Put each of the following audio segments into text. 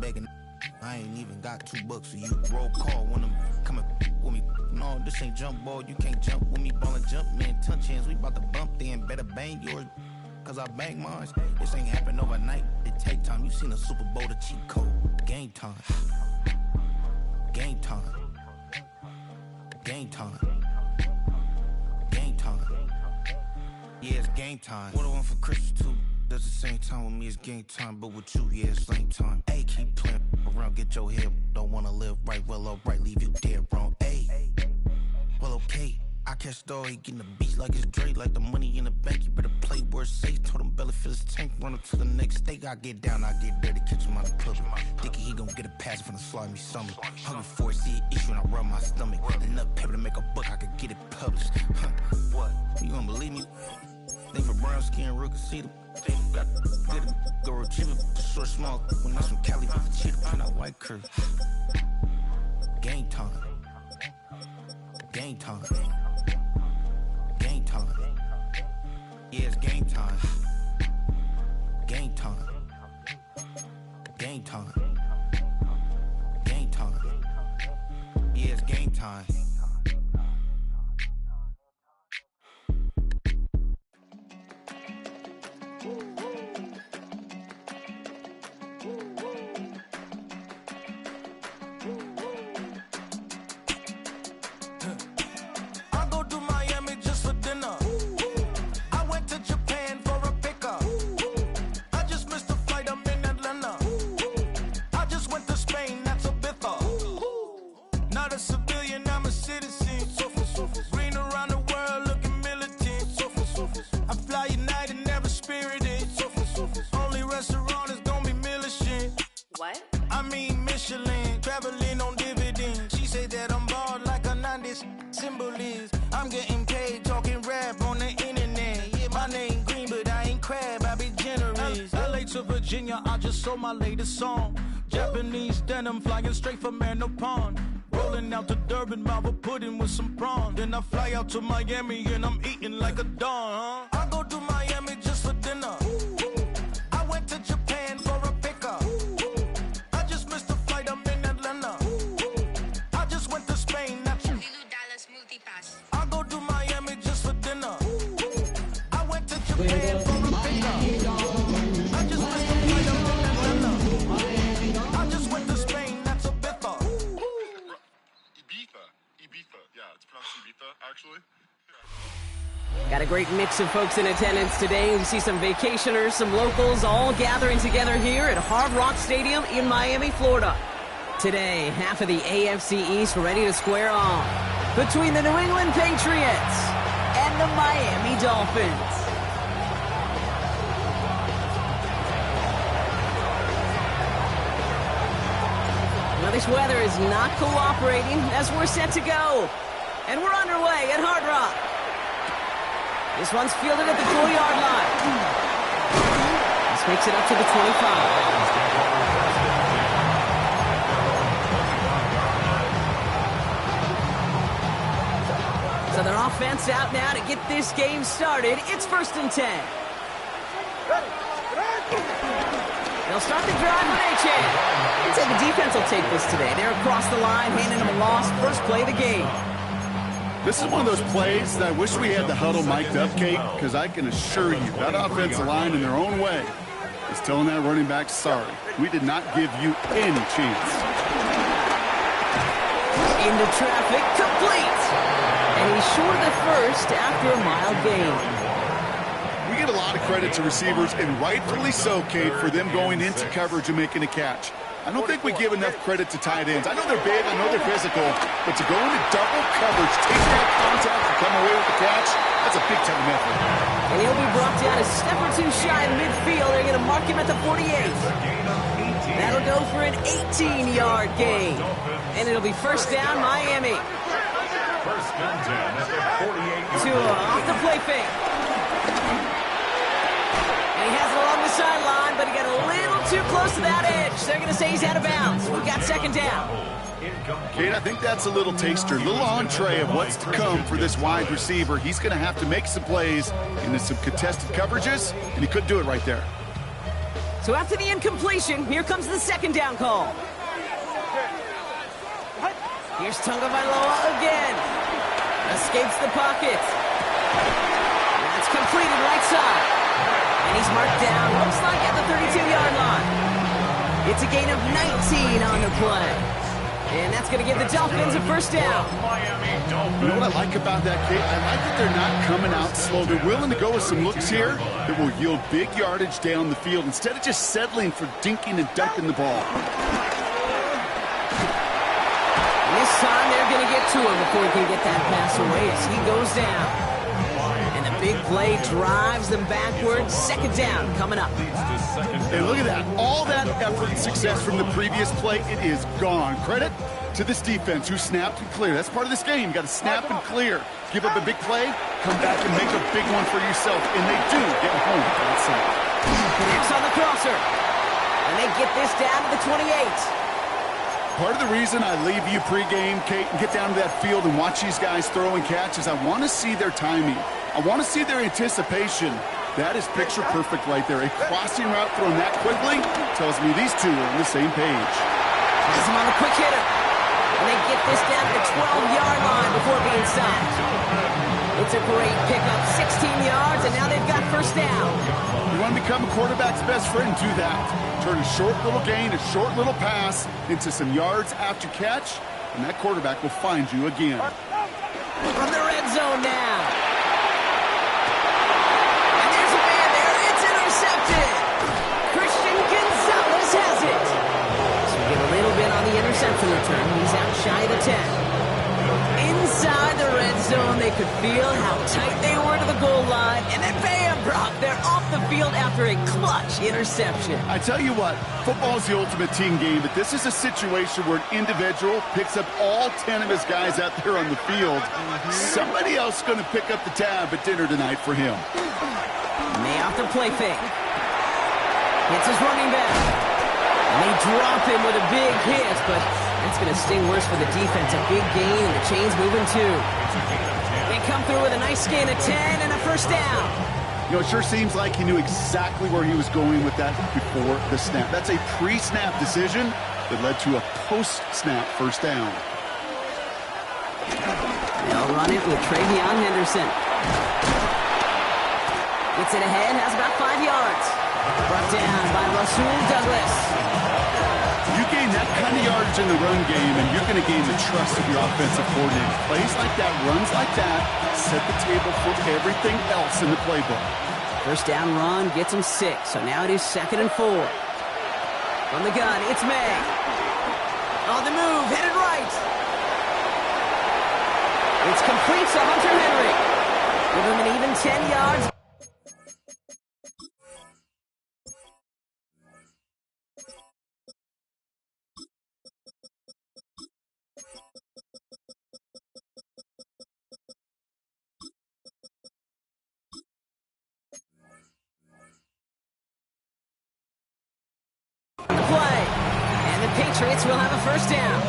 begging. I ain't even got $2, so you roll call when I'm coming with me. No, this ain't jump ball, you can't jump with me. Ballin' jump, man, touch hands, we bout to bump then. Better bang yours, cause I bang mine. This ain't happen overnight, it take time. You seen a Super Bowl, the cheat code. Game time. Game time. Game time. Game time. Yeah, it's game time. What I want for Christmas too? Does the same time with me, it's game time. But with you, yeah, it's lame time. Hey, keep playing around, get your head. Don't wanna live right, well, alright, leave you dead wrong. Hey, well, okay. I catch the dog, he getting the beats like it's Dre, like the money in the bank. You better play where it's safe. Told him belly fill his tank, run up to the next state. I get down, I get dirty, catch him on the club. Thinking he gon' get a pass from the slimy summer. Hungry for it, see it issue and I rub my stomach. Enough paper to make a book, I could get it published. What? You gonna believe me? Think for brown skin, real can see them. Got it, go retrieve it, short, small. When that's from Cali, with the cheetah, print out white curve. Game time. Game time. Game time. Yeah, it's game time. Game time. Game time. Game time. Yeah, it's game time. I just sold my latest song. Japanese denim flying straight from Manopon. Rolling out to Durban, Malva pudding with some prawns. Then I fly out to Miami and I'm eating like a don. I go to Miami just for dinner. I went to Japan for a pickup. I just missed the flight, I'm in Atlanta. I just went to Spain, that's $1 multipass. I go to Miami just for dinner. I went to Japan for a pickup. Actually. Got a great mix of folks in attendance today. We see some vacationers, some locals, all gathering together here at Hard Rock Stadium in Miami, Florida. Today, half of the AFC East ready to square off between the New England Patriots and the Miami Dolphins. Now, this weather is not cooperating as we're set to go. And we're underway at Hard Rock. This one's fielded at the 4-yard line. This makes it up to the 25. So their offense out now to get this game started. It's 1st and 10. They'll start the drive with H.A. I'd say the defense will take this today. They're across the line, handing them a loss. First play of the game. This is one of those plays that I wish we had the huddle mic'd up, Kate, because I can assure you that offensive line in their own way is telling that running back, sorry, we did not give you any chance. Into traffic, complete. And he's short of the first after a mild gain. We give a lot of credit to receivers, and rightfully so, Kate, for them going into coverage and making a catch. I don't think we give enough credit to tight ends. I know they're big, I know they're physical, but to go into double coverage, take that contact, and come away with the catch, that's a big-time effort. And he'll be brought down a step or two shy of midfield. They're going to mark him at the 48. That'll go for an 18-yard gain. And it'll be first down, Miami. First and 10 at the 48. Off the play fake. And he has it along the sideline, but he got a little too close to that edge. They're going to say he's out of bounds. We've got second down. Kate, I think that's a little taster, a little entree of what's to come for this wide receiver. He's going to have to make some plays into some contested coverages, and he couldn't do it right there. So after the incompletion, here comes the second down call. Here's Tagovailoa again. Escapes the pocket. That's completed right side. And he's marked down, looks like at the 32-yard line. It's a gain of 19 on the play. And that's going to give the Dolphins a first down. You know what I like about that, Kate? I like that they're not coming out slow. They're willing to go with some looks here that will yield big yardage down the field instead of just settling for dinking and dunking the ball. This time they're going to get to him before he can get that pass away as he goes down. And the big play drives them backwards. Second down coming up. And look at that. All that effort and success from the previous play, it is gone. Credit to this defense who snapped and cleared. That's part of this game. You got to snap and clear. Give up a big play, come back and make a big one for yourself. And they do get home outside. Connects on the crosser. And they get this down to the 28. Part of the reason I leave you pregame, Kate, and get down to that field and watch these guys throw and catch is I want to see their timing. I want to see their anticipation. That is picture perfect right there. A crossing route thrown that quickly tells me these two are on the same page. Has him on the quick hitter. And they get this down to the 12-yard line before being stopped. It's a great pickup, 16 yards, and now they've got first down. You want to become a quarterback's best friend, do that. Turn a short little gain, a short little pass into some yards after catch, and that quarterback will find you again. From the red zone now. And there's a man there. It's intercepted. Christian Gonzalez has it. So we get a little bit on the interception return. He's out shy of the 10. Inside the red zone, they could feel how tight they were to the goal line. And then bam, Brock, they're off the field after a clutch interception. I tell you what, football is the ultimate team game, but this is a situation where an individual picks up all 10 of his guys out there on the field. Somebody else is going to pick up the tab at dinner tonight for him. May off the play fake. Hits his running back. And they drop him with a big hit, but that's going to sting worse for the defense. A big gain, and the chain's moving too. They come through with a nice gain of 10 and a first down. You know, it sure seems like he knew exactly where he was going with that before the snap. That's a pre-snap decision that led to a post-snap first down. They'll run it with Travion Henderson. Gets it ahead, has about 5 yards. Brought down by Rasul Douglas. You gain that kind of yardage in the run game, and you're going to gain the trust of your offensive coordinator. Plays like that, runs like that, set the table for everything else in the playbook. First down run gets him 6, so now it is 2nd and 4. From the gun, it's May. On the move, headed right. It's complete to Hunter Henry. Give him an even 10 yards. Patriots will have a first down.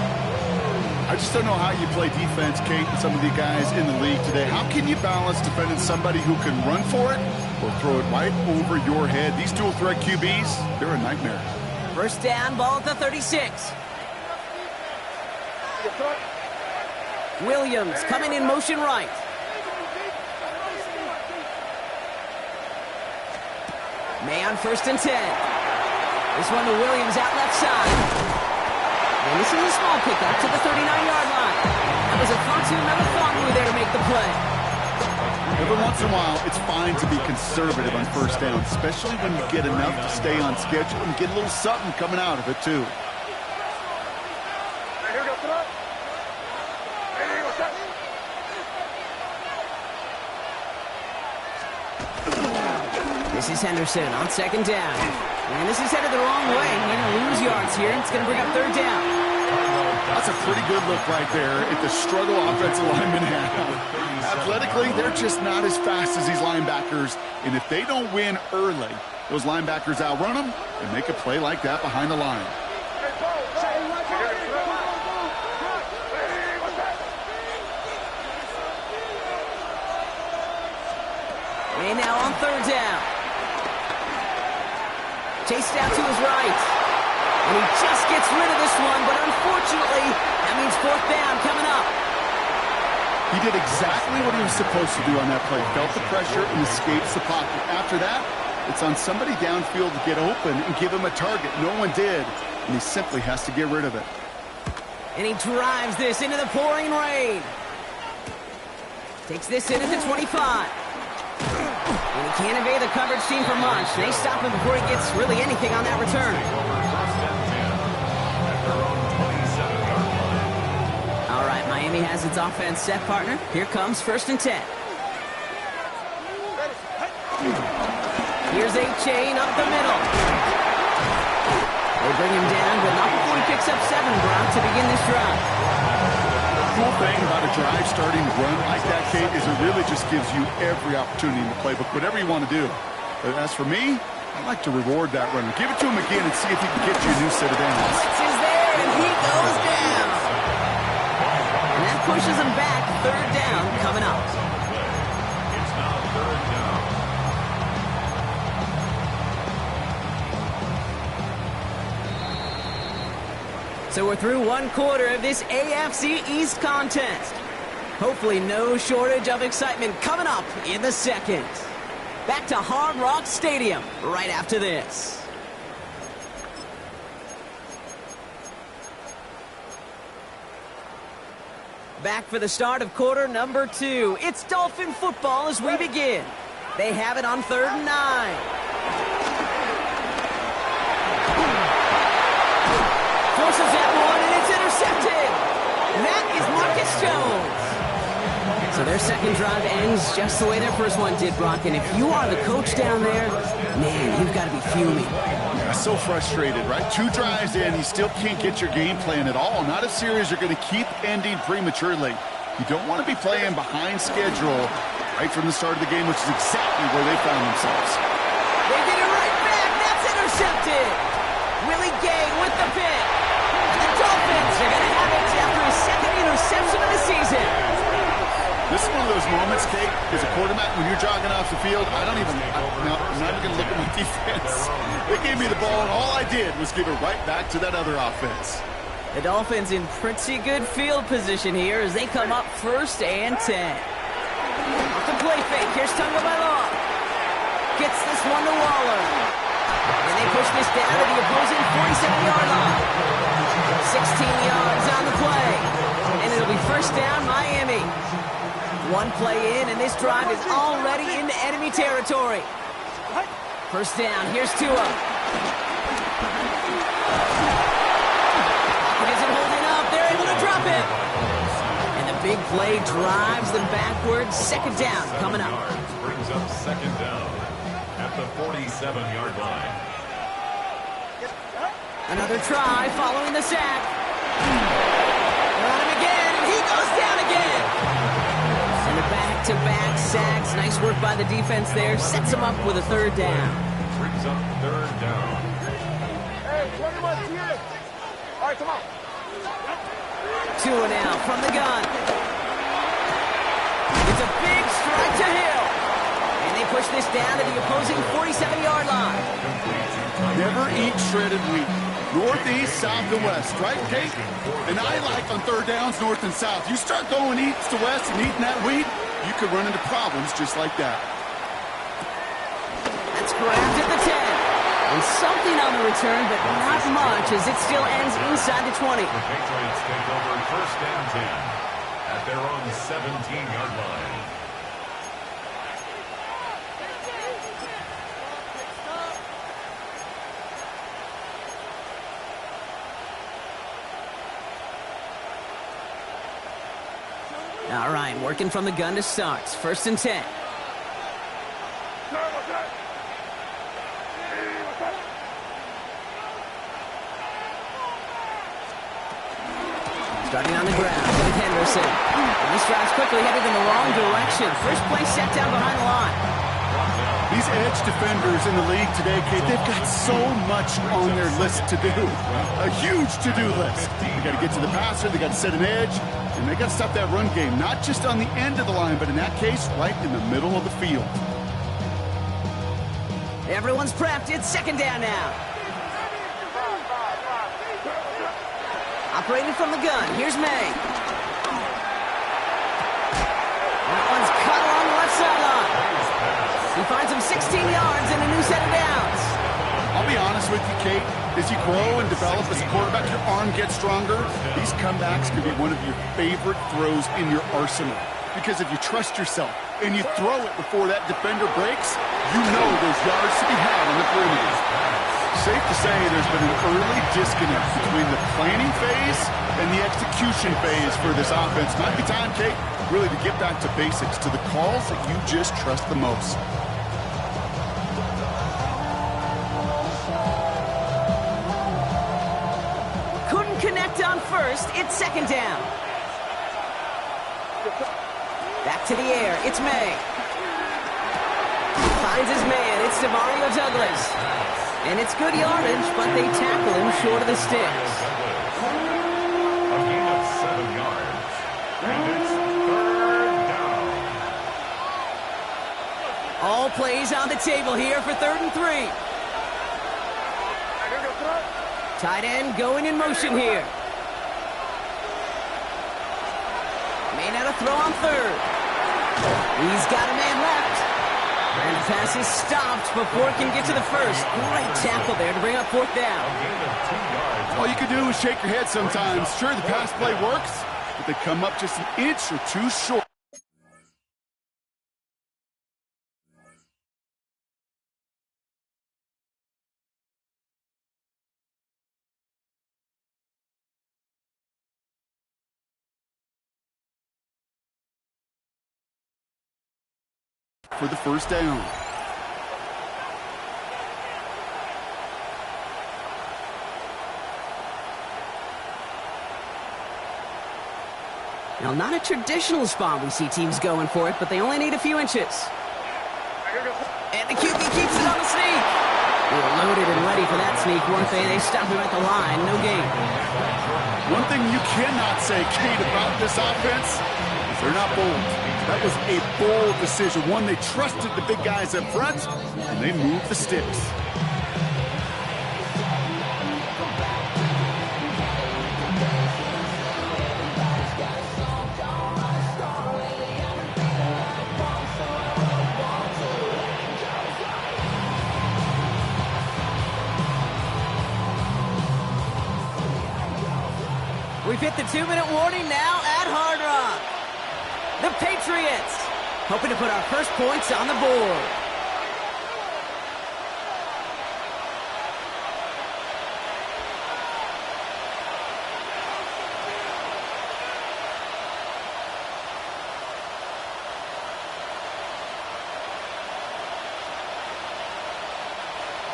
I just don't know how you play defense, Kate, and some of the guys in the league today. How can you balance defending somebody who can run for it or throw it right over your head? These dual threat QBs, they're a nightmare. First down, ball at the 36. Williams coming in motion right. May on 1st and 10. This one to Williams out left side. And this is a small pickup to the 39-yard line. That was a pontoon marathon through there to make the play. Every once in a while, it's fine to be conservative on first down, especially when you get enough to stay on schedule and get a little something coming out of it, too. This is Henderson on 2nd down. And this is headed the wrong way. They're going to lose yards here. It's going to bring up 3rd down. That's a pretty good look right there at the struggle offensive linemen have. Athletically, they're just not as fast as these linebackers. And if they don't win early, those linebackers outrun them and make a play like that behind the line. And now on 3rd down. Chased out to his right. And he just gets rid of this one, but unfortunately, that means fourth down coming up. He did exactly what he was supposed to do on that play. Felt the pressure and escapes the pocket. After that, it's on somebody downfield to get open and give him a target. No one did, and he simply has to get rid of it. And he drives this into the pouring rain. Takes this in at the 25. And he can't evade the coverage team for much. They stop him before he gets really anything on that return. All right, Miami has its offense set, partner. Here comes 1st and 10. Here's a chain up the middle. They bring him down, but not before he picks up 7, Brock, to begin this drive. The cool thing about a drive starting to run like that, Kate, is it really just gives you every opportunity in the playbook, whatever you want to do. But as for me, I like to reward that runner. Give it to him again and see if he can get you a new set of downs. Blitz is there, and he goes down. And that pushes him back. 3rd down coming up. It's now 3rd down. So we're through 1 quarter of this AFC East contest. Hopefully no shortage of excitement coming up in the second. Back to Hard Rock Stadium right after this. Back for the start of quarter number 2. It's Dolphin football as we begin. They have it on 3rd and 9. Forces that one, and it's intercepted. That is Marcus Jones. So their second drive ends just the way their first one did, Brock. And if you are the coach down there, man, you've got to be fuming. Yeah, so frustrated, right? 2 drives in, you still can't get your game plan at all. Not a series you're going to keep ending prematurely. You don't want to be playing behind schedule right from the start of the game, which is exactly where they found themselves. They get it right back. That's intercepted. Willie Gay with the pick. And the Dolphins are going to have it after his 2nd interception of the season. This is one of those moments, Kate, as a quarterback, when you're jogging off the field, I'm not even going to look at my defense. They gave me the ball, and all I did was give it right back to that other offense. The Dolphins in pretty good field position here as they come up 1st and 10. Off the play fake, here's Tagovailoa. Gets this one to Waller. And they push this down to the opposing 47-yard line. 16 yards on the play. And it'll be 1st down, Miami. 1 play in, and this drive is already into enemy territory. 1st down, here's Tua. Pocket isn't holding up, they're able to drop it. And the big play drives them backwards. 2nd down coming up. Brings up 2nd down at the 47-yard line. Another try following the sack. They're on him again, and he goes down again. And the back-to-back sacks. Nice work by the defense there. Sets him up with a 3rd down. Brings up 3rd down. Hey, 21 here. All right, come on. Tua now from the gun. It's a big strike to Hill. And they push this down to the opposing 47-yard line. Never eat shredded wheat. Northeast, south, and west, right, Kate? And I like on 3rd downs, north and south. You start going east to west and eating that wheat, you could run into problems just like that. That's grabbed at the 10. And something on the return, but not much as it still ends inside the 20. The Patriots take over 1st and 10 at their own 17-yard line. All right, working from the gun to start. 1st and 10. Starting on the ground with Henderson. And this drive's quickly headed in the wrong direction. First play set down behind the line. These edge defenders in the league today, Kate, they've got so much on their list to do. A huge to-do list. They got to get to the passer, they got to set an edge, and they got to stop that run game. Not just on the end of the line, but in that case, right in the middle of the field. Everyone's prepped. It's second down now. Operating from the gun. Here's May. That one's cut along the left sideline. He finds him 16 yards and a new set of downs. I'll be honest with you, Kate. As you grow and develop as a quarterback, your arm gets stronger. These comebacks can be one of your favorite throws in your arsenal. Because if you trust yourself and you throw it before that defender breaks, you know there's yards to be had on the perimeter. Safe to say there's been an early disconnect between the planning phase and the execution phase for this offense. Might be time, Kate, really to get back to basics, to the calls that you just trust the most. Couldn't connect on first. It's second down. Back to the air. It's May. Finds his man. It's Demario Douglas. And it's good yardage, but they tackle him short of the sticks. A gain of 7 yards. And it's third down. All plays on the table here for 3rd and 3. Tight end going in motion here. May not have throw on 3rd. He's got a man left. And the pass is stopped before it can get to the first. Great tackle there to bring up 4th down. A gain of 2 yards. All you can do is shake your head sometimes. Sure, the pass play works, but they come up just an inch or two short. For the first down. Now, not a traditional spot we see teams going for it, but they only need a few inches. And the QB keeps it on the sneak. They were loaded and ready for that sneak, weren't they? They stopped him at the line. No gain. One thing you cannot say, Kate, about this offense is they're not bold. That was a bold decision. One, they trusted the big guys up front, and they moved the sticks. We've hit the 2-minute warning now at Hard Rock. The Patriots hoping to put our first points on the board.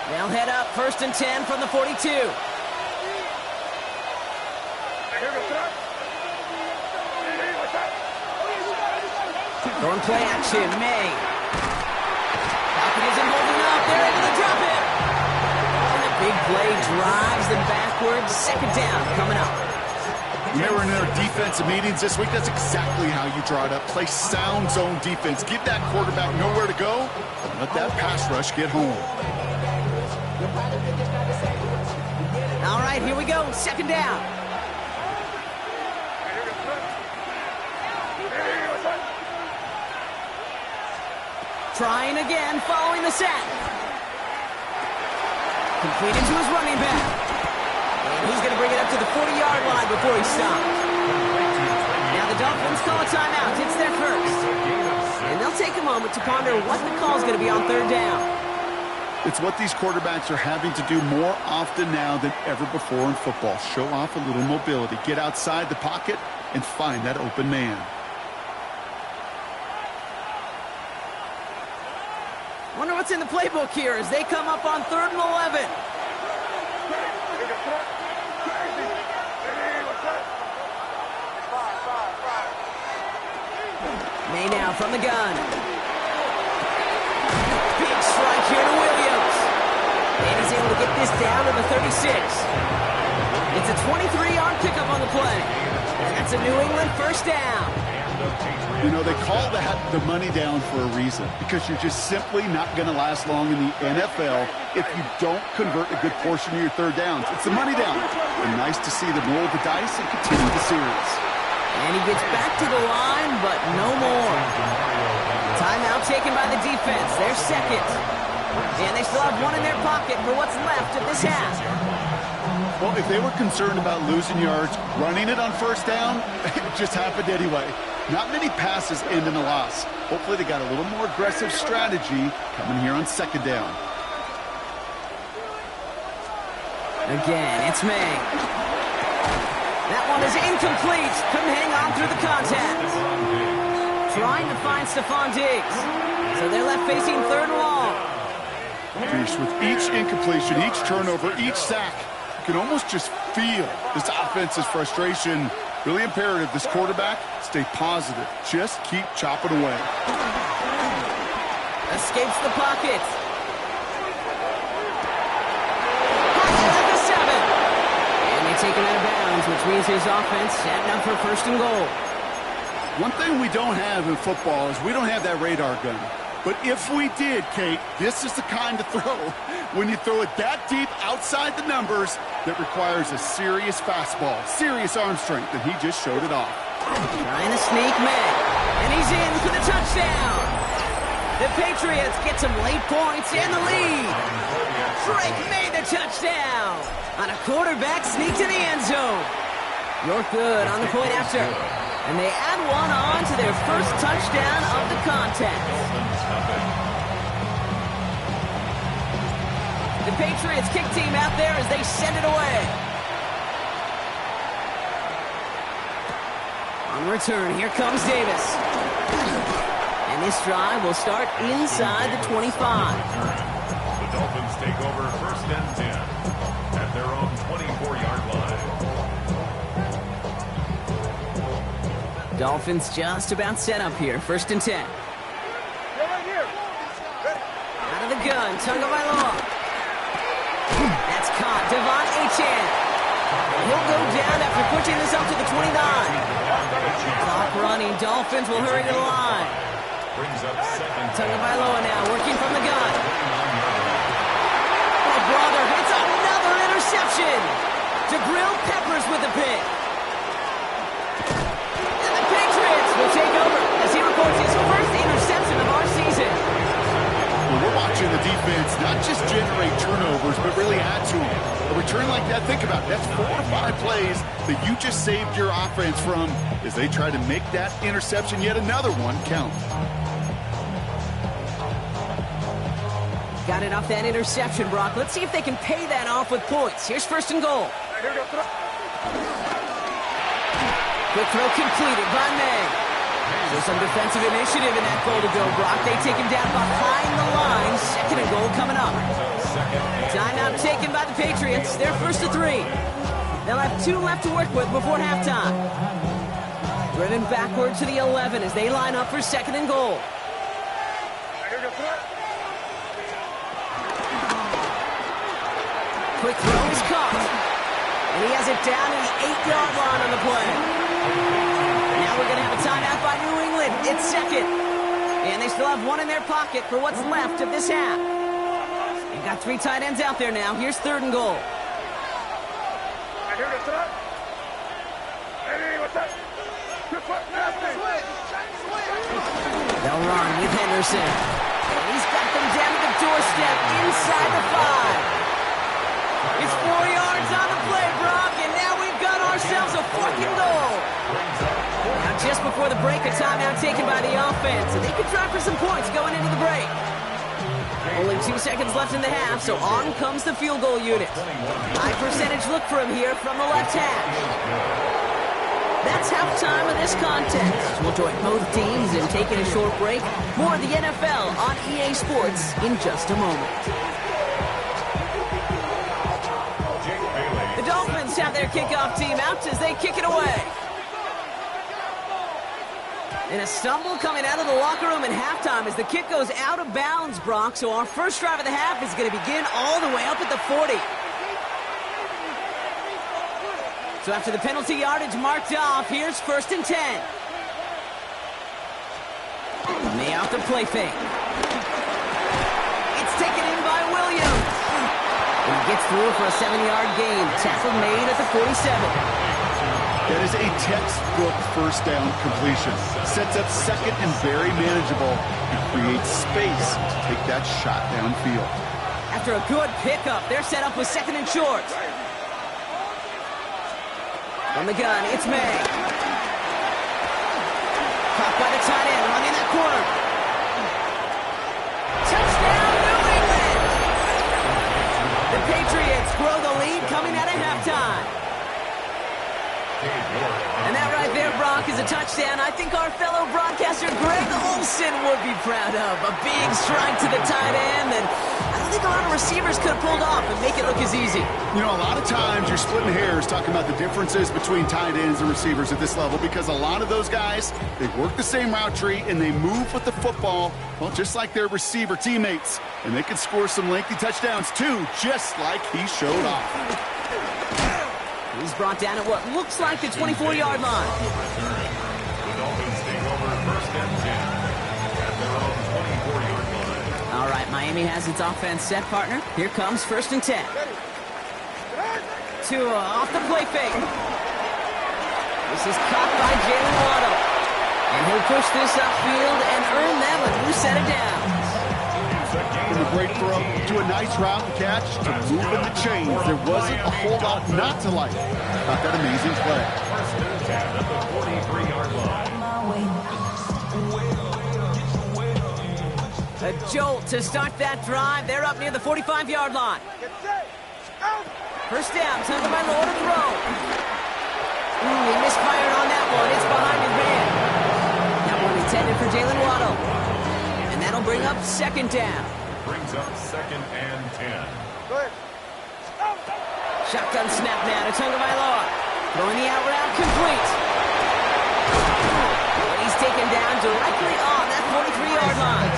They'll head up 1st and 10 from the 42. Throwing play action, May. Falcon isn't holding up. They're able to drop it. And the big play drives them backwards. Second down coming up. When they were in their defensive meetings this week, that's exactly how you draw it up. Play sound zone defense. Give that quarterback nowhere to go. And let that pass rush get home. All right, here we go. Second down. Trying again, following the sack. Completed to his running back. And he's going to bring it up to the 40-yard line before he stops. Now the Dolphins call a timeout. It's their first. And they'll take a moment to ponder what the call is going to be on 3rd down. It's what these quarterbacks are having to do more often now than ever before in football. Show off a little mobility. Get outside the pocket and find that open man. Wonder what's in the playbook here as they come up on 3rd and 11. May now from the gun. Big strike here to Williams. And he's able to get this down to the 36. It's a 23-yard pickup on the play. And that's a New England first down. You know, they call that the money down for a reason, because you're just simply not going to last long in the NFL if you don't convert a good portion of your third downs. It's the money down. And nice to see them roll the dice and continue the series. And he gets back to the line, but no more. Timeout taken by the defense. Their second. And they still have one in their pocket for what's left of this half. Well, if they were concerned about losing yards, running it on first down, it just happened anyway. Not many passes end in a loss. Hopefully they got a little more aggressive strategy coming here on second down. Again, it's May. That one is incomplete. Couldn't hang on through the contact. Trying to find Stephon Diggs. So they're left facing third and long. Fierce with each incompletion, each turnover, each sack. You can almost just feel this offense's frustration. Really imperative, this quarterback, stay positive. Just keep chopping away. Escapes the pocket. At the 7. And they take him out of bounds, which means his offense setting up for first and goal. One thing we don't have in football is we don't have that radar gun. But if we did, Kate, this is the kind of throw, when you throw it that deep outside the numbers, that requires a serious fastball, serious arm strength, and he just showed it off. Trying to sneak May, and he's in for the touchdown. The Patriots get some late points and the lead. Drake made the touchdown on a quarterback sneak to the end zone. You're good on the point after. And they add one on to their first touchdown of the contest. The Patriots kick team out there as they send it away. On return, here comes Davis. And this drive will start inside the 25. The Dolphins take over first and 10 at their own 24-yard line. Dolphins just about set up here. First and 10. Out of the gun, Tagovailoa. That's caught. Devon Achane. He'll go down after pushing this up to the 29. Clock running. Dolphins will hurry to the line. Tagovailoa now working from the gun. Oh, brother, it's another interception. Jabril Peppers with the pick. Will take over as he records his first interception of our season. Well, we're watching the defense not just generate turnovers, but really add to them. A return like that, think about it, that's 4 to 5 plays that you just saved your offense from as they try to make that interception, yet another one, count. Got it off that interception, Brock. Let's see if they can pay that off with points. Here's first and goal. Quick throw completed by May. There's some defensive initiative in that goal to go, Brock. They take him down behind the line. Second and goal coming up. Timeout taken by the Patriots. They're first to 3. They'll have 2 left to work with before halftime. Driven backward to the 11 as they line up for second and goal. Quick throw is caught. And he has it down to the 8-yard line on the play. Now we're going to have a timeout by New England. It's second. And they still have one in their pocket for what's left of this half. They've got 3 tight ends out there now. Here's third and goal. They'll run with Henderson. And he's got them down to the doorstep inside the 5. It's 4 yards on the play, Brock, and now we've got ourselves a 4th and goal. Now, just before the break, a timeout taken by the offense, and they could try for some points going into the break. Only 2 seconds left in the half, so on comes the field goal unit. High percentage look for him here from the left hash. That's halftime of this contest. We'll join both teams in taking a short break. More of the NFL on EA Sports in just a moment. The Dolphins have their kickoff team out as they kick it away. And a stumble coming out of the locker room in halftime as the kick goes out of bounds, Brock. So our first drive of the half is going to begin all the way up at the 40. So after the penalty yardage marked off, here's first and 10. Off the play fake. It's taken in by Williams. And he gets through for a 7-yard gain. Tackle made at the 47. That is a textbook first down completion. Sets up second and very manageable and creates space to take that shot downfield. After a good pickup, they're set up with second and short. From the gun, it's May. Caught by the tight end, running that corner. Touchdown, New England! The Patriots grow the lead coming out of halftime. And that right there, Brock, is a touchdown I think our fellow broadcaster Greg Olsen would be proud of. A big strike to the tight end, and I don't think a lot of receivers could have pulled off and make it look as easy. You know, a lot of times you're splitting hairs talking about the differences between tight ends and receivers at this level because a lot of those guys, they work the same route tree and they move with the football, well, just like their receiver teammates. And they can score some lengthy touchdowns, too, just like he showed off. He's brought down at what looks like the 24-yard line. The Dolphins take over first and 10 at their own 24-yard line. All right, Miami has its offense set, partner. Here comes first and 10. Tua off the play fake. This is caught by Jalen Waddle. And he'll push this upfield and earn them a new set of downs. From a great throw to a nice route and catch to moving the chains. There wasn't a whole lot not to like about that amazing play. First and 10 at the 43-yard line. A jolt to start that drive. They're up near the 45-yard line. First down, Tagovailoa to throw. He misfired on that one. It's behind his man. That one intended for Jalen Waddle. And that'll bring up second down. Brings up second and 10. Shotgun snap now to Tagovailoa. Throwing the out route complete. But he's taken down directly on that 43-yard line.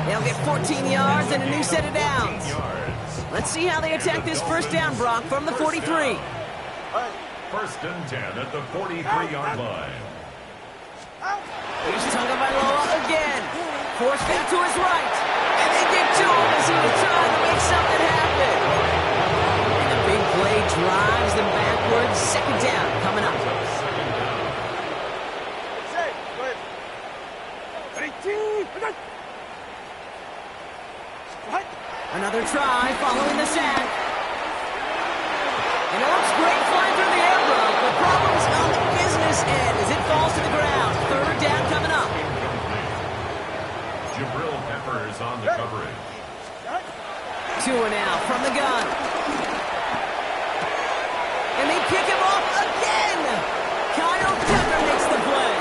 They'll get 14 yards and a new set of downs. Let's see how they attack this first down, Brock, from the 43. First and 10 at the 43-yard line. Here's Tagovailoa again. Forced out to his right. And they get to him as he was trying to make something happen. And the big play drives them backwards. Second down coming up. Another try following the sack. And it looks great flying through the air, Brock. The problem's on the business end as it falls to the ground. Third down coming up. Jabril Peppers on the coverage. Tua now from the gun. And they pick him off again. Kyle Pepper makes the play.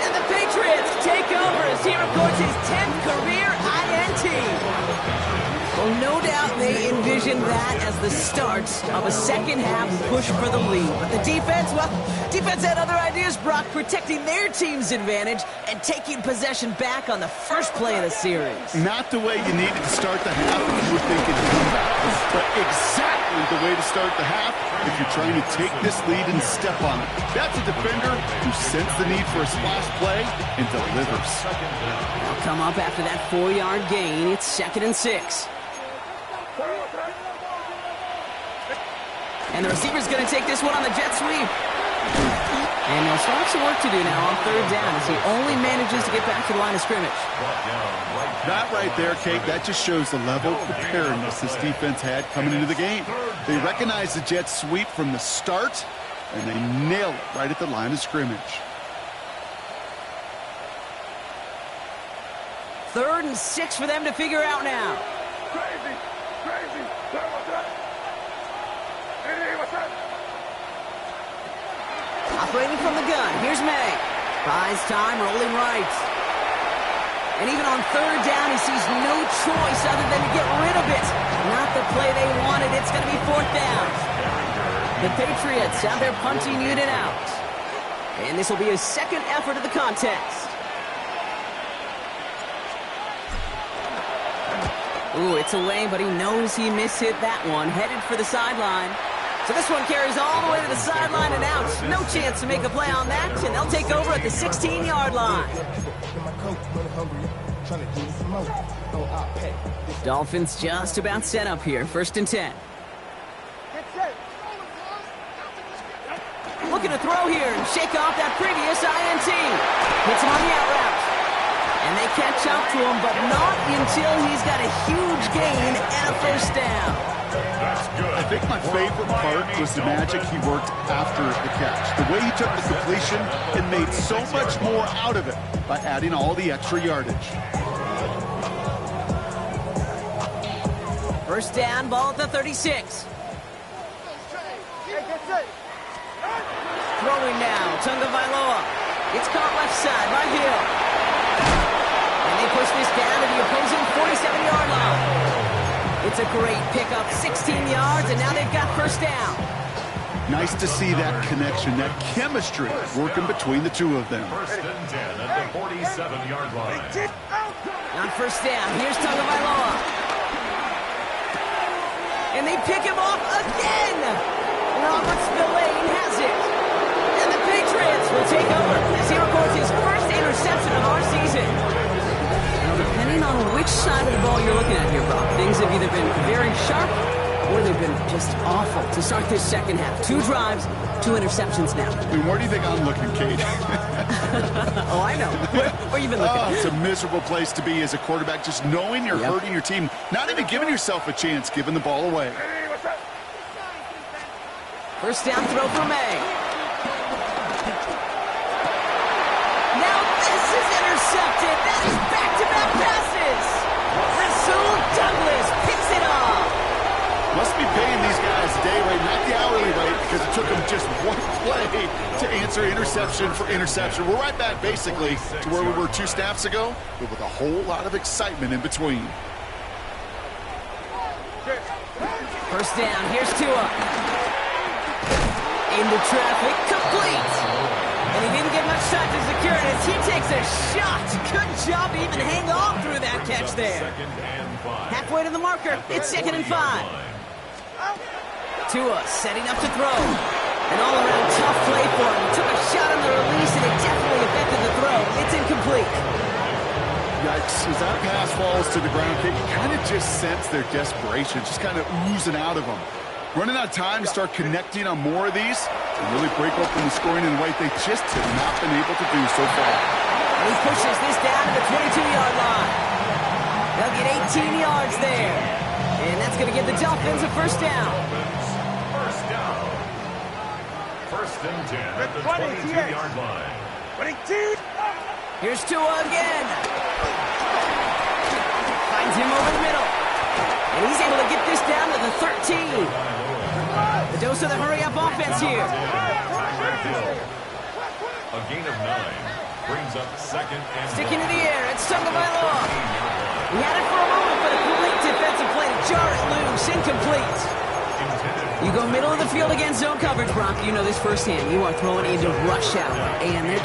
And the Patriots take over as he records his 10th career INT. Well, no doubt they envisioned that as the start of a second-half push for the lead. But the defense, well, defense had other ideas, Brock, protecting their team's advantage and taking possession back on the first play of the series. Not the way you needed to start the half if you were thinking comeback, but exactly the way to start the half if you're trying to take this lead and step on it. That's a defender who sensed the need for a splash play and delivers. They'll come up after that 4-yard gain. It's second and 6. And the receiver's going to take this one on the jet sweep. And they'll start some work to do now on third down as he only manages to get back to the line of scrimmage. That right there, Kate, that just shows the level of preparedness this defense had coming into the game. They recognized the jet sweep from the start, and they nailed it right at the line of scrimmage. Third and 6 for them to figure out now. Operating from the gun, here's May. Buys time, rolling right. And even on third down, he sees no choice other than to get rid of it. Not the play they wanted. It's going to be fourth down. The Patriots have their punting unit out. And this will be his second effort of the contest. Ooh, it's away, but he knows he mishit that one. Headed for the sideline. So this one carries all the way to the sideline and out. No chance to make a play on that, and they'll take over at the 16-yard line. Dolphins just about set up here. 1st and 10. Looking to throw here and shake off that previous INT. Hits him on the out route. And they catch up to him, but not until he's got a huge gain and a 1st down. That's good. I think my favorite part was the magic he worked after the catch. The way he took the completion and made so much more out of it by adding all the extra yardage. 1st down, ball at the 36. Throwing now, Tagovailoa. It's caught left side by Hill. And they push this down to the opposing 47-yard line. It's a great pickup, 16 yards, and now they've got 1st down. Nice to see that connection, that chemistry working between the two of them. 1st and 10 at the 47-yard line. On 1st down, here's Tagovailoa. And they pick him off again. Roberts Spillane has it. And the Patriots will take over as he records his 1st interception of our season. Now, depending on which side of the ball you're looking at here, Bob, things have either been very sharp or they've been just awful to start this 2nd half. 2 drives, 2 interceptions now. I mean, where do you think I'm looking, Kate? Oh, I know. Where you been looking? Oh, it's a miserable place to be as a quarterback, just knowing you're hurting your team, not even giving yourself a chance, giving the ball away. 1st down throw for May. Now this is intercepted. That is back-to-back passes. Rasul Douglas picks it off. Must be paying these guys a day rate, not the hourly rate, because it took them just one play to answer interception for interception. We're right back, basically, to where we were 2 snaps ago, but with a whole lot of excitement in between. 1st down. Here's Tua. Into traffic, complete. And he didn't get much time to secure it as he takes a shot. Good job to even hang on through that catch there. Halfway to the marker, it's 2nd and 5. Tua setting up to throw. An all-around tough play for him. He took a shot on the release and it definitely affected the throw. It's incomplete. Yikes, as that pass falls to the ground, you kind of just sense their desperation, just kind of oozing out of them. Running out of time to start connecting on more of these and really break open the scoring in a way they just have not been able to do so far. And he pushes this down to the 22-yard line. They'll get 18 yards there. And that's going to give the Dolphins a 1st down. 1st down. 1st and 10 at the 22-yard line. 22. Here's Tua again. Finds him over the middle. And he's able to get this down to the 13. The dose of the hurry-up offense here. A gain of 9 brings up 2nd and 1. Sticking to the air, it's Tagovailoa. He had it for a moment, but a great defensive play to jar it loose, incomplete. You go middle of the field against zone coverage, Brock. You know this firsthand. You are throwing into rush hour, and there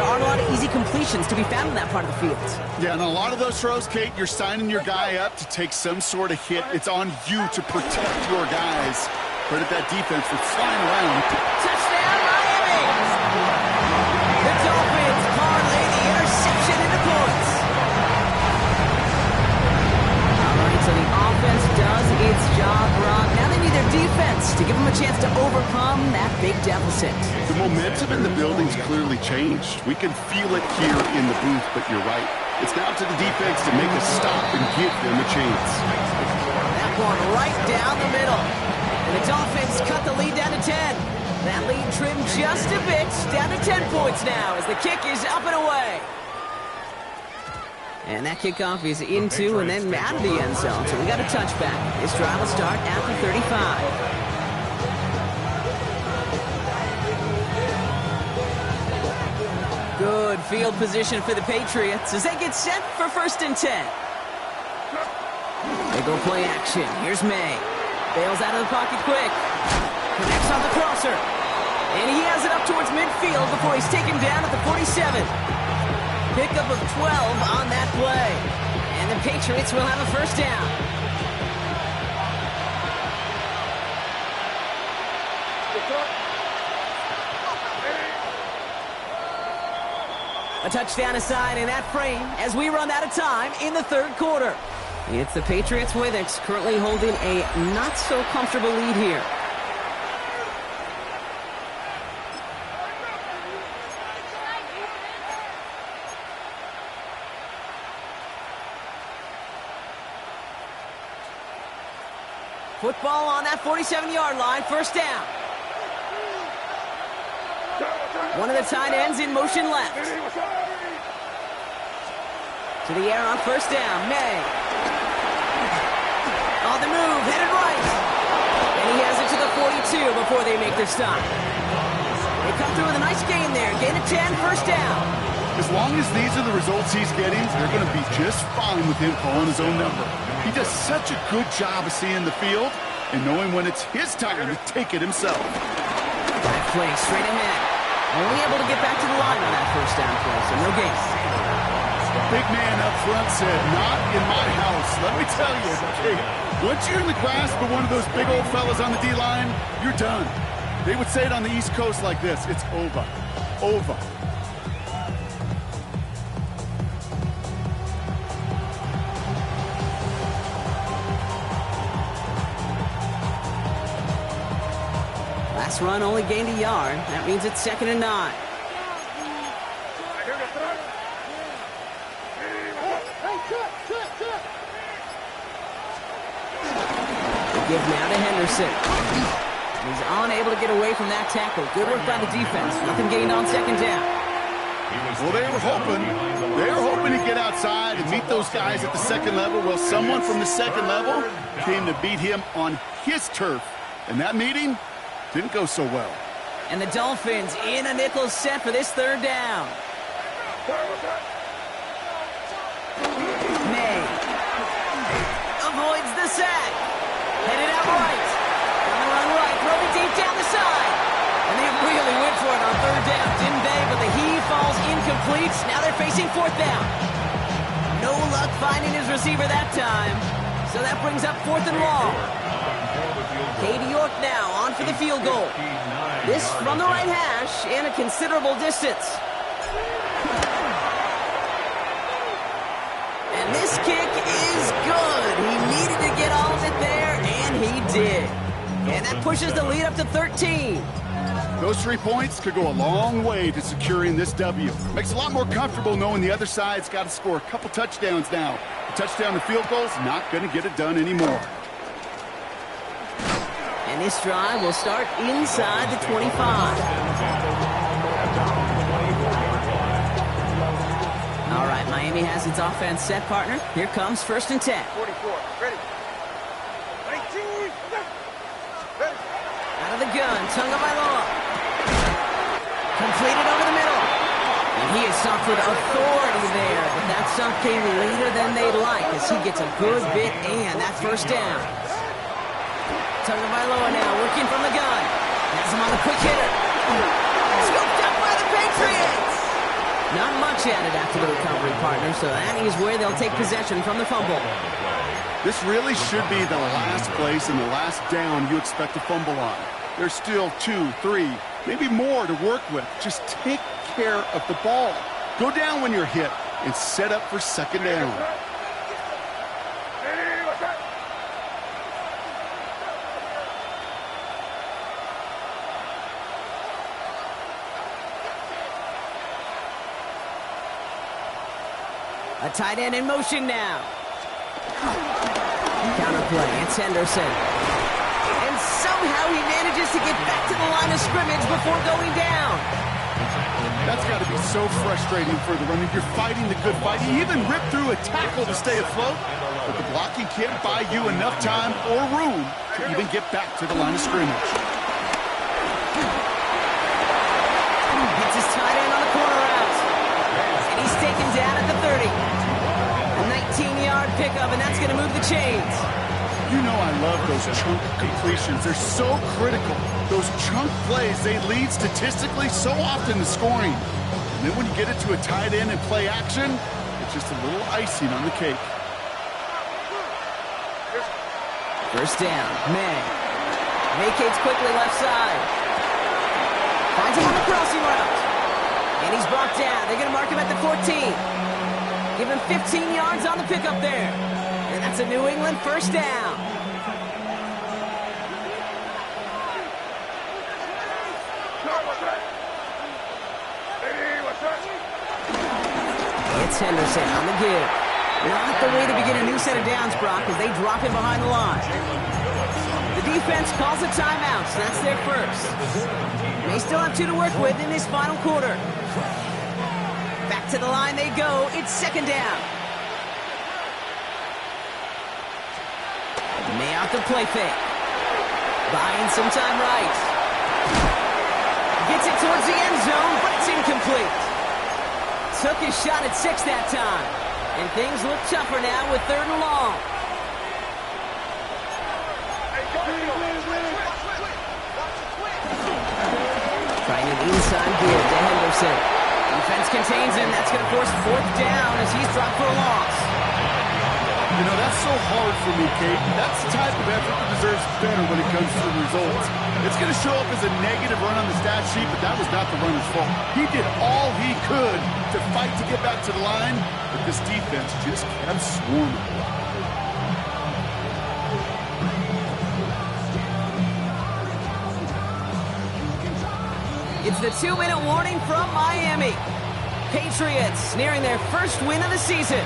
aren't a lot of easy completions to be found in that part of the field. Yeah, and a lot of those throws, Kate, you're signing your guy up to take some sort of hit. It's on you to protect your guys. Credit that defense for flying around. Touchdown, Miami! The Dolphins parlay the interception into points. All right, so the offense does its job, Brock. Now they need their defense to give them a chance to overcome that big deficit. The momentum in the building's clearly changed. We can feel it here in the booth, but you're right. It's now to the defense to make a stop and give them a chance. That one right down the middle. And the Dolphins cut the lead down to 10. That lead trimmed just a bit, down to 10 points now as the kick is up and away. And that kickoff is into and then out of the end zone. So we got a touchback. This drive will start at the 35. Good field position for the Patriots as they get set for 1st and 10. They go play action. Here's May. Bails out of the pocket quick. Connects on the crosser. And he has it up towards midfield before he's taken down at the 47. Pickup of 12 on that play. And the Patriots will have a 1st down. A touchdown aside in that frame as we run out of time in the third quarter. It's the Patriots with it, currently holding a not-so-comfortable lead here. Football on that 47-yard line, first down. One of the tight ends in motion left. To the air on first down, May. On the move, headed right. And he has it to the 42 before they make the stop. They come through with a nice gain there. Gain of 10, first down. As long as these are the results he's getting, they're going to be just fine with him calling his own number. He does such a good job of seeing the field and knowing when it's his time to take it himself. That play straight ahead. Only able to get back to the line on that first down play, so no gain. Big man up front said, not in my house. Let me tell you, hey, once you're in the grasp of one of those big old fellas on the D-line, you're done. They would say it on the East Coast like this, it's over. Over. Last run only gained a yard. That means it's 2nd and 9. Give now to Henderson. He's unable to get away from that tackle. Good work by the defense. Nothing gained on 2nd down. Well, they were hoping to get outside and meet those guys at the 2nd level. Well, someone from the 2nd level came to beat him on his turf. And that meeting didn't go so well. And the Dolphins in a nickel set for this 3rd down. May avoids the sack. Headed out right. On the run right. Throw it deep down the side. And they really went for it on 3rd down, didn't they? But the heave falls incomplete. Now they're facing 4th down. No luck finding his receiver that time. So that brings up 4th and long. Katie York now on for the field goal. This from the right hash and a considerable distance. And this kick is good. He needed to get all of it there, and he did. And that pushes the lead up to 13. Those 3 points could go a long way to securing this W. Makes it a lot more comfortable knowing the other side's got to score a couple touchdowns now. A touchdown and field goal's not going to get it done anymore. And this drive will start inside the 25. All right, Miami has its offense set, partner. Here comes 1st and 10. 44, ready. 19, ready. Out of the gun, Tagovailoa. Completed over the middle. And he has suffered authority there, but that stuff came later than they'd like as he gets a good bit and that 1st down. Tagovailoa now working from the gun. Has him on the quick hitter. Scooped up by the Patriots. Not much added after the recovery, partner, so that is where they'll take possession from the fumble. This really should be the last place and the last down you expect to fumble on. There's still 2, 3, maybe more to work with. Just take care of the ball. Go down when you're hit and set up for 2nd down. A tight end in motion now. Counterplay, it's Henderson. And somehow he manages to get back to the line of scrimmage before going down. That's got to be so frustrating for the runner. You're fighting the good fight. He even ripped through a tackle to stay afloat, but the blocking can't buy you enough time or room to even get back to the line of scrimmage. Gets his tight end on the corner route. And he's taken down at the 30. A 19-yard pickup, and that's going to move the chains. You know I love those chunk completions. They're so critical. Those chunk plays, they lead statistically so often to scoring. And then when you get it to a tight end and play action, it's just a little icing on the cake. First down, May. Vacates quickly left side. They're going to mark him at the 14. Give him 15 yards on the pickup there. And that's a New England first down. It's Henderson on the give. Not the way to begin a new set of downs, Brock, as they drop him behind the line. The defense calls a timeout, so that's their first. They still have 2 to work with in this final quarter. Back to the line they go. It's second down. May out the play fake. Buying some time right. Gets it towards the end zone, but it's incomplete. Took his shot at 6 that time. And things look tougher now with 3rd and long. Trying an inside give to Henderson. Defense contains him. That's going to force 4th down as he's dropped for a loss. You know, that's so hard for me, Kate. That's the type of effort that deserves better when it comes to the results. It's going to show up as a negative run on the stat sheet, but that was not the runner's fault. He did all he could to fight to get back to the line, but this defense just kept swarming. It's the 2-minute warning from Miami. Patriots nearing their first win of the season.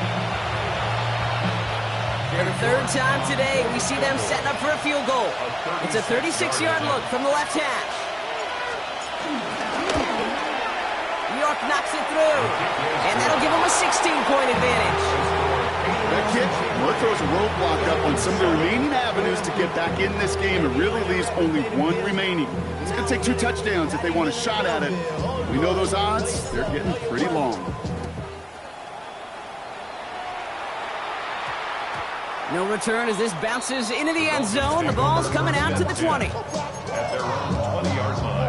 For the 3rd time today, we see them setting up for a field goal. It's a 36-yard look from the left hash. York knocks it through, and that'll give them a 16-point advantage. That kick, well, it throws a roadblock up on some of the remaining avenues to get back in this game. It really leaves only 1 remaining. It's going to take 2 touchdowns if they want a shot at it. We know those odds, they're getting pretty long. No return as this bounces into the end zone. The ball's coming out to the 20. At their own 20-yard line.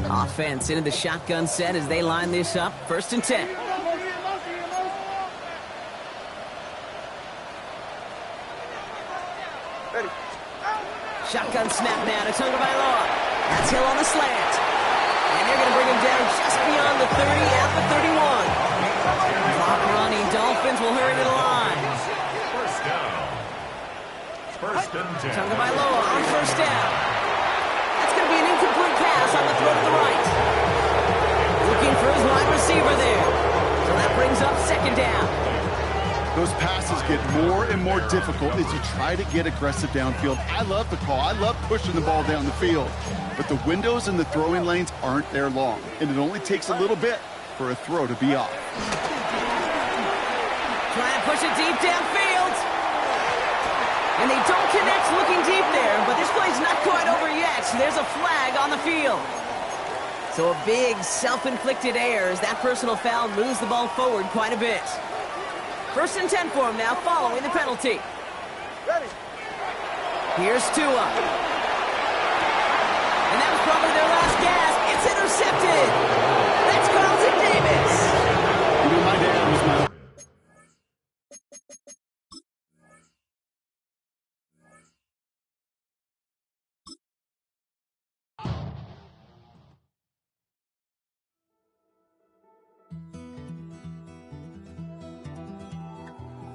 Offense into the shotgun set as they line this up. 1st and 10. Shotgun snap now to Tagovailoa. That's Hill on the slant. And they're going to bring him down just beyond the 30 at the 31. Clock running. Dolphins will hurry to the line. First down. 1st and 10. Tagovailoa on 1st down. That's going to be an incomplete pass on the throw to the right. Looking for his wide receiver there. So that brings up 2nd down. Those passes get more and more difficult as you try to get aggressive downfield. I love the call. I love pushing the ball down the field. But the windows in the throwing lanes aren't there long, and it only takes a little bit for a throw to be off. Trying to push it deep downfield. And they don't connect looking deep there, but this play's not quite over yet. There's a flag on the field. So a big self-inflicted error as that personal foul moves the ball forward quite a bit. 1st and 10 for him now following the penalty. Ready. Here's Tua. And that was probably their last gasp. It's intercepted. That's Carlton Davis. You know, my dad was my...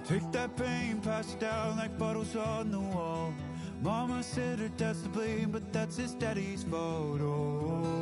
Take that pain, pass it down like bottles on the wall. Mama said her dad's to blame, but that's his daddy's fault. Oh.